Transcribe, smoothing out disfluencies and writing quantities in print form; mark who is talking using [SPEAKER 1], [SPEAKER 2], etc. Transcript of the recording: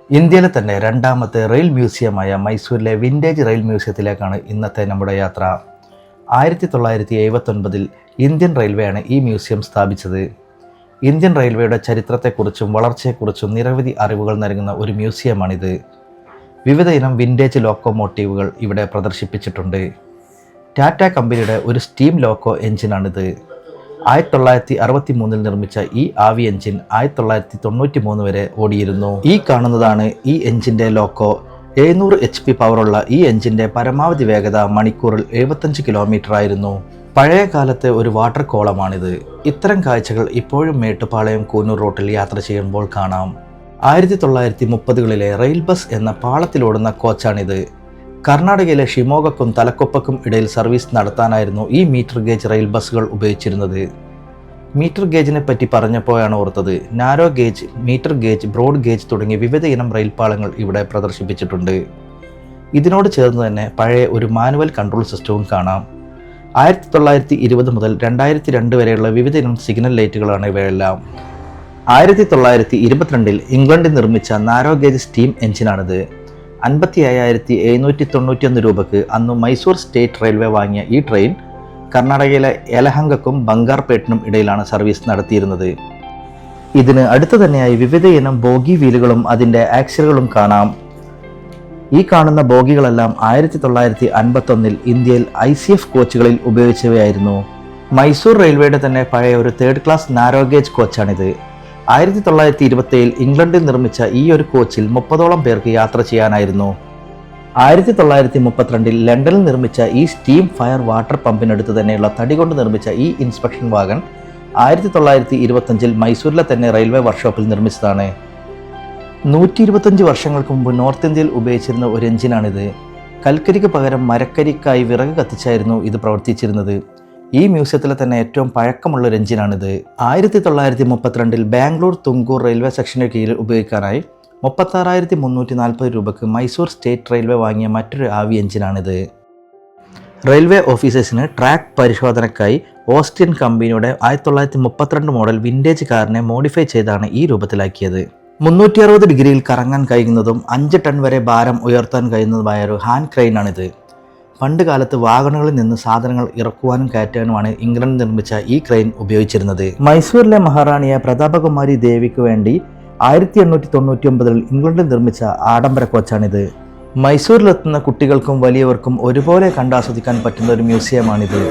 [SPEAKER 1] ഇന്ത്യയിലെ തന്നെ രണ്ടാമത്തെ റെയിൽ മ്യൂസിയമായ മൈസൂരിലെ വിൻറ്റേജ് റെയിൽ മ്യൂസിയത്തിലേക്കാണ് ഇന്നത്തെ നമ്മുടെ യാത്ര. 1979 ഇന്ത്യൻ റെയിൽവേയാണ് ഈ മ്യൂസിയം സ്ഥാപിച്ചത്. ഇന്ത്യൻ റെയിൽവേയുടെ ചരിത്രത്തെക്കുറിച്ചും വളർച്ചയെക്കുറിച്ചും നിരവധി അറിവുകൾ നൽകുന്ന ഒരു മ്യൂസിയമാണിത്. വിവിധ ഇനം വിൻറ്റേജ് ലോക്കോമോട്ടീവുകൾ ഇവിടെ പ്രദർശിപ്പിച്ചിട്ടുണ്ട്. ടാറ്റ കമ്പനിയുടെ ഒരു സ്റ്റീം ലോക്കോ എഞ്ചിനാണിത്. 1963 നിർമ്മിച്ച ഈ ആവി എഞ്ചിൻ 1993 വരെ ഓടിയിരുന്നു. ഈ കാണുന്നതാണ് ഈ എഞ്ചിൻ്റെ ലോക്കോ. 700 HP പവറുള്ള ഈ എഞ്ചിൻ്റെ പരമാവധി വേഗത മണിക്കൂറിൽ 75 കിലോമീറ്റർ ആയിരുന്നു. പഴയ കാലത്തെ ഒരു വാട്ടർ കോളമാണിത്. ഇത്തരം കാഴ്ചകൾ ഇപ്പോഴും മേട്ടുപ്പാളയം കൂനൂർ റോട്ടിൽ യാത്ര ചെയ്യുമ്പോൾ കാണാം. 1930കളിലെ റെയിൽ ബസ് എന്ന പാളത്തിലോടുന്ന കോച്ചാണിത്. കർണാടകയിലെ ഷിമോഗക്കും തലക്കൊപ്പക്കും ഇടയിൽ സർവീസ് നടത്താനായിരുന്നു ഈ മീറ്റർ ഗേജ് റെയിൽ ബസ്സുകൾ ഉപയോഗിച്ചിരുന്നത്. മീറ്റർ ഗേജിനെ പറ്റി പറഞ്ഞപ്പോഴാണ് ഓർത്തത്, narrow gauge, metre gauge, broad gauge തുടങ്ങിയ വിവിധ ഇനം റെയിൽ പാളങ്ങൾ ഇവിടെ പ്രദർശിപ്പിച്ചിട്ടുണ്ട്. ഇതിനോട് ചേർന്ന് തന്നെ പഴയ ഒരു മാനുവൽ കൺട്രോൾ സിസ്റ്റവും കാണാം. 1920 മുതൽ 2002 വരെയുള്ള വിവിധ ഇനം സിഗ്നൽ ലൈറ്റുകളാണ് ഇവയെല്ലാം. 1922 ഇംഗ്ലണ്ടിൽ നിർമ്മിച്ച നാരോ ഗേജ് സ്റ്റീം എഞ്ചിനാണിത്. 55,791 രൂപയ്ക്ക് അന്ന് മൈസൂർ സ്റ്റേറ്റ് റെയിൽവേ വാങ്ങിയ ഈ ട്രെയിൻ കർണാടകയിലെ യലഹങ്കക്കും ബംഗാർപേട്ടിനും ഇടയിലാണ് സർവീസ് നടത്തിയിരുന്നത്. ഇതിന് അടുത്ത് തന്നെയായി വിവിധ ഇനം ബോഗി വീലുകളും അതിൻ്റെ ആക്സിലുകളും കാണാം. ഈ കാണുന്ന ബോഗികളെല്ലാം 1951 ഇന്ത്യയിൽ ICF കോച്ചുകളിൽ ഉപയോഗിച്ചവയായിരുന്നു. മൈസൂർ റെയിൽവേയുടെ തന്നെ പഴയ ഒരു 3rd ക്ലാസ് നാരോ ഗേജ് കോച്ചാണിത്. 1927 ഇംഗ്ലണ്ടിൽ നിർമ്മിച്ച ഈ ഒരു കോച്ചിൽ 30ഓളം പേർക്ക് യാത്ര ചെയ്യാനായിരുന്നു. 1932 ലണ്ടനിൽ നിർമ്മിച്ച ഈ സ്റ്റീം ഫയർ വാട്ടർ പമ്പിനടുത്ത് തന്നെയുള്ള തടി കൊണ്ട് നിർമ്മിച്ച ഈ ഇൻസ്പെക്ഷൻ വാഗൺ 1925 മൈസൂരിലെ തന്നെ റെയിൽവേ വർക്ക്ഷോപ്പിൽ നിർമ്മിച്ചതാണ്. 125 വർഷങ്ങൾക്ക് മുമ്പ് നോർത്ത് ഇന്ത്യയിൽ ഉപയോഗിച്ചിരുന്ന ഒരു എഞ്ചിനാണിത്. കൽക്കരിക്ക് പകരം മരക്കരിക്കായി വിറക് കത്തിച്ചായിരുന്നു ഇത് പ്രവർത്തിച്ചിരുന്നത്. ഈ മ്യൂസിയത്തിലെ തന്നെ ഏറ്റവും പഴക്കമുള്ള ഒരു എഞ്ചിനാണിത്. 1932 ബാംഗ്ലൂർ തുംകൂർ റെയിൽവേ സെക്ഷന് കീഴിൽ ഉപയോഗിക്കാനായി 36,340 രൂപയ്ക്ക് മൈസൂർ സ്റ്റേറ്റ് റെയിൽവേ വാങ്ങിയ മറ്റൊരു ആവി എഞ്ചിനാണിത്. റെയിൽവേ ഓഫീസേഴ്സിന് ട്രാക്ക് പരിശോധനയ്ക്കായി ഓസ്റ്റിൻ കമ്പനിയുടെ 1932 മോഡൽ വിൻറ്റേജ് കാറിനെ മോഡിഫൈ ചെയ്താണ് ഈ രൂപത്തിലാക്കിയത്. 360 ഡിഗ്രിയിൽ കറങ്ങാൻ കഴിയുന്നതും 5 ടൺ വരെ ഭാരം ഉയർത്താൻ കഴിയുന്നതുമായ ഒരു ഹാൻഡ് ക്രെയിനാണിത്. പണ്ട് കാലത്ത് വാഗണുകളിൽ നിന്ന് സാധനങ്ങൾ ഇറക്കുവാനും കയറ്റാനുമാണ് ഇംഗ്ലണ്ട് നിർമ്മിച്ച ഈ ക്രെയിൻ ഉപയോഗിച്ചിരുന്നത്. മൈസൂരിലെ മഹാറാണിയായ പ്രതാപകുമാരി ദേവിക്ക് വേണ്ടി 1899 ഇംഗ്ലണ്ടിൽ നിർമ്മിച്ച ആഡംബര കോച്ചാണിത്. മൈസൂരിലെത്തുന്ന കുട്ടികൾക്കും വലിയവർക്കും ഒരുപോലെ കണ്ടാസ്വദിക്കാൻ പറ്റുന്ന ഒരു മ്യൂസിയമാണിത്.